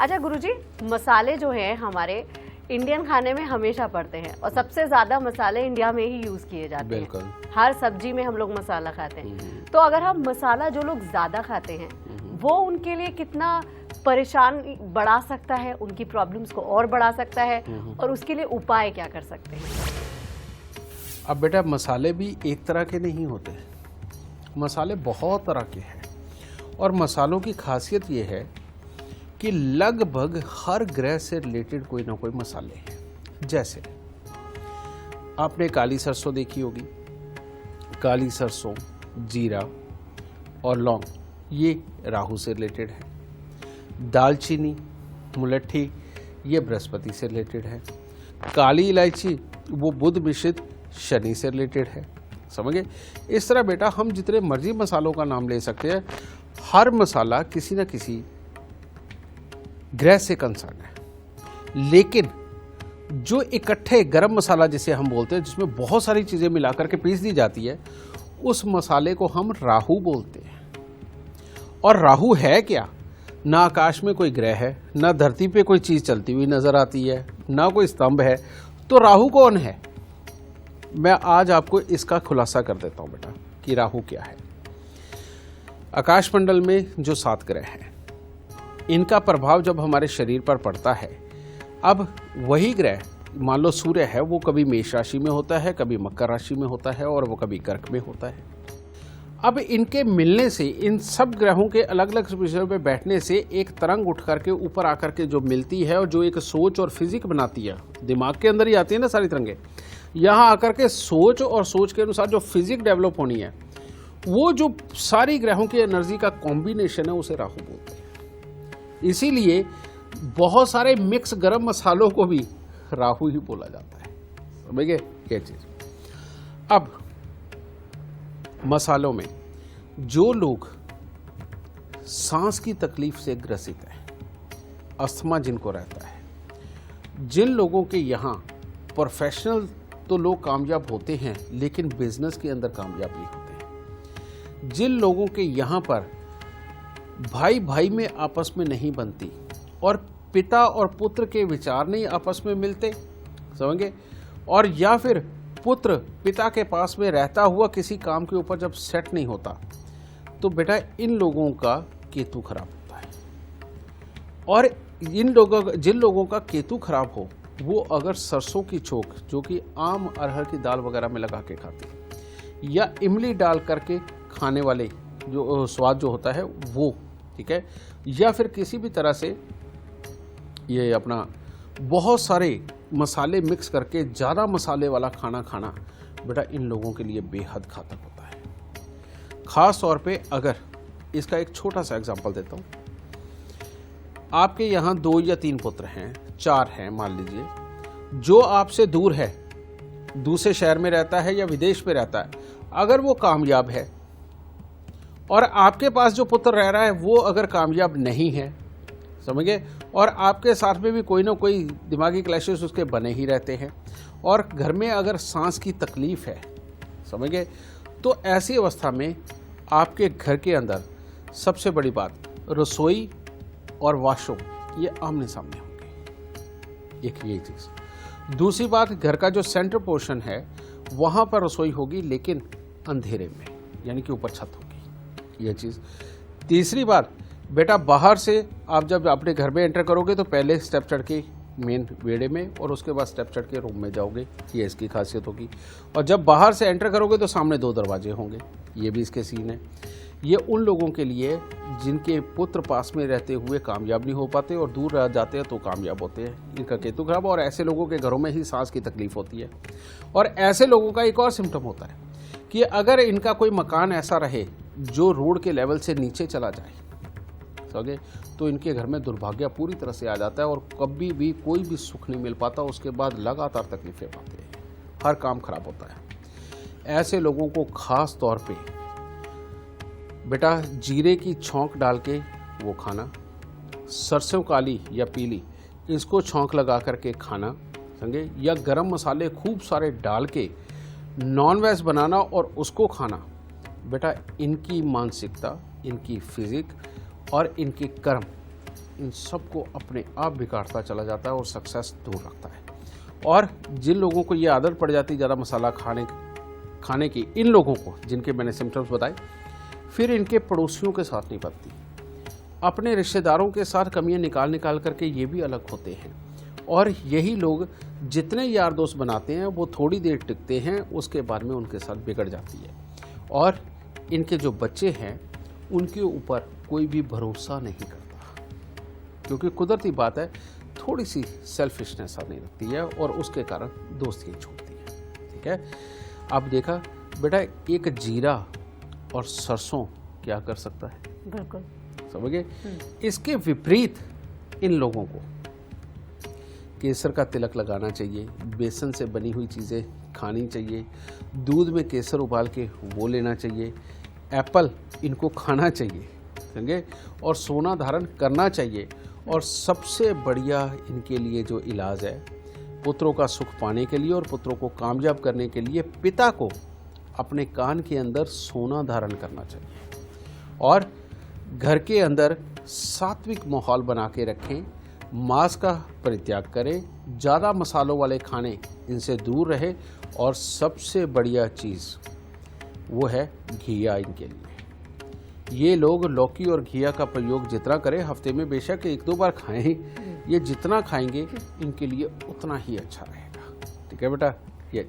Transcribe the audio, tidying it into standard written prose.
अच्छा गुरुजी, मसाले जो हैं हमारे इंडियन खाने में हमेशा पड़ते हैं और सबसे ज्यादा मसाले इंडिया में ही यूज किए जाते हैं। हर सब्जी में हम लोग मसाला खाते हैं। तो अगर हम मसाला जो लोग ज्यादा खाते हैं वो उनके लिए कितना परेशान बढ़ा सकता है, उनकी प्रॉब्लम्स को और बढ़ा सकता है, और उसके लिए उपाय क्या कर सकते हैं? अब बेटा, मसाले भी एक तरह के नहीं होते, मसाले बहुत तरह के हैं। और मसालों की खासियत ये है कि लगभग हर ग्रह से रिलेटेड कोई ना कोई मसाले हैं। जैसे आपने काली सरसों देखी होगी, काली सरसों, जीरा और लौंग, ये राहु से रिलेटेड है। दालचीनी, मुलट्ठी, ये बृहस्पति से रिलेटेड है। काली इलायची, वो बुध मिश्रित शनि से रिलेटेड है। समझे? इस तरह बेटा हम जितने मर्जी मसालों का नाम ले सकते हैं, हर मसाला किसी न किसी ग्रह से कंसर्न है। लेकिन जो इकट्ठे गरम मसाला जिसे हम बोलते हैं, जिसमें बहुत सारी चीजें मिलाकर के पीस दी जाती है, उस मसाले को हम राहु बोलते हैं। और राहु है क्या? ना आकाश में कोई ग्रह है, ना धरती पे कोई चीज चलती हुई नजर आती है, ना कोई स्तंभ है। तो राहु कौन है? मैं आज आपको इसका खुलासा कर देता हूं बेटा कि राहु क्या है। आकाशमंडल में जो 7 ग्रह हैं, इनका प्रभाव जब हमारे शरीर पर पड़ता है, अब वही ग्रह, मान लो सूर्य है, वो कभी मेष राशि में होता है, कभी मकर राशि में होता है, और वो कभी कर्क में होता है। अब इनके मिलने से, इन सब ग्रहों के अलग अलग विषयों पे बैठने से एक तरंग उठ करके ऊपर आकर के जो मिलती है और जो एक सोच और फिजिक बनाती है, दिमाग के अंदर ही आती है ना सारी तरंगे, यहाँ आकर के सोच और सोच के अनुसार जो फिजिक डेवलप होनी है, वो जो सारी ग्रहों की एनर्जी का कॉम्बिनेशन है, उसे राहु बोलते हैं। इसीलिए बहुत सारे मिक्स गरम मसालों को भी राहु ही बोला जाता है। समझ गए ये चीज? अब मसालों में जो लोग सांस की तकलीफ से ग्रसित हैं, अस्थमा जिनको रहता है, जिन लोगों के यहाँ प्रोफेशनल तो लोग कामयाब होते हैं लेकिन बिजनेस के अंदर कामयाब नहीं होते, जिन लोगों के यहाँ पर भाई भाई में आपस में नहीं बनती और पिता और पुत्र के विचार नहीं आपस में मिलते, समझे, और या फिर पुत्र पिता के पास में रहता हुआ किसी काम के ऊपर जब सेट नहीं होता, तो बेटा इन लोगों का केतु खराब होता है। और जिन लोगों का केतु खराब हो, वो अगर सरसों की चोक, जो कि आम अरहर की दाल वगैरह में लगा के खाते हैं, या इमली डाल करके खाने वाले जो स्वाद जो होता है वो, ठीक है, या फिर किसी भी तरह से ये अपना बहुत सारे मसाले मिक्स करके ज़्यादा मसाले वाला खाना खाना, बेटा इन लोगों के लिए बेहद घातक होता है। ख़ास तौर पे अगर इसका एक छोटा सा एग्जांपल देता हूँ, आपके यहाँ 2 या 3 पुत्र हैं, 4 हैं मान लीजिए, जो आपसे दूर है, दूसरे शहर में रहता है या विदेश में रहता है, अगर वो कामयाब है और आपके पास जो पुत्र रह रहा है वो अगर कामयाब नहीं है, समझ गए, और आपके साथ में भी कोई ना कोई दिमागी क्लैशेस उसके बने ही रहते हैं, और घर में अगर सांस की तकलीफ है, समझ गए, तो ऐसी अवस्था में आपके घर के अंदर सबसे बड़ी बात, रसोई और वॉशरूम ये आमने सामने होंगे, एक ये चीज़। दूसरी बात, घर का जो सेंटर पोर्शन है वहाँ पर रसोई होगी लेकिन अंधेरे में, यानी कि ऊपर छत होगी, ये चीज़। तीसरी बात बेटा, बाहर से आप जब अपने घर में एंटर करोगे तो पहले स्टेप चढ़ के मेन वेड़े में और उसके बाद स्टेप चढ़ के रूम में जाओगे, ये इसकी खासियत होगी। और जब बाहर से एंटर करोगे तो सामने 2 दरवाजे होंगे, ये भी इसके सीन है। ये उन लोगों के लिए जिनके पुत्र पास में रहते हुए कामयाब नहीं हो पाते और दूर रह जाते हैं तो कामयाब होते हैं, इनका केतु खराब, और ऐसे लोगों के घरों में ही सांस की तकलीफ होती है। और ऐसे लोगों का एक और सिम्टम होता है कि अगर इनका कोई मकान ऐसा रहे जो रोड के लेवल से नीचे चला जाए, समझे, तो इनके घर में दुर्भाग्य पूरी तरह से आ जाता है और कभी भी कोई भी सुख नहीं मिल पाता, उसके बाद लगातार तकलीफें पाते हैं, हर काम खराब होता है। ऐसे लोगों को खास तौर पे बेटा जीरे की छौंक डाल के वो खाना, सरसों काली या पीली इसको छौंक लगा करके खाना, समझे, या गरम मसाले खूब सारे डाल के नॉन-वेज बनाना और उसको खाना, बेटा इनकी मानसिकता, इनकी फिजिक और इनके कर्म, इन सबको अपने आप बिगाड़ता चला जाता है और सक्सेस दूर रखता है। और जिन लोगों को ये आदत पड़ जाती है ज़्यादा मसाला खाने की, इन लोगों को जिनके मैंने सिम्टम्स बताए, फिर इनके पड़ोसियों के साथ नहीं बनती, अपने रिश्तेदारों के साथ कमियां निकाल करके ये भी अलग होते हैं। और यही लोग जितने यार दोस्त बनाते हैं वो थोड़ी देर टिकते हैं, उसके बाद में उनके साथ बिगड़ जाती है। और इनके जो बच्चे हैं उनके ऊपर कोई भी भरोसा नहीं करता, क्योंकि कुदरती बात है थोड़ी सी सेल्फिशनेस आने लगती है और उसके कारण दोस्तियाँ छूटती हैं। ठीक है, अब देखा बेटा, एक जीरा और सरसों क्या कर सकता है, बिल्कुल समझ गए। इसके विपरीत इन लोगों को केसर का तिलक लगाना चाहिए, बेसन से बनी हुई चीज़ें खानी चाहिए, दूध में केसर उबाल के वो लेना चाहिए, एप्पल इनको खाना चाहिए, समझे, और सोना धारण करना चाहिए। और सबसे बढ़िया इनके लिए जो इलाज है, पुत्रों का सुख पाने के लिए और पुत्रों को कामयाब करने के लिए पिता को अपने कान के अंदर सोना धारण करना चाहिए और घर के अंदर सात्विक माहौल बना के रखें, मांस का परित्याग करें, ज़्यादा मसालों वाले खाने इनसे दूर रहे। और सबसे बढ़िया चीज़ वो है घिया इनके लिए। ये लोग लौकी और घिया का प्रयोग जितना करें, हफ्ते में बेशक 1-2 बार खाएं, ये जितना खाएंगे इनके लिए उतना ही अच्छा रहेगा। ठीक है बेटा, ये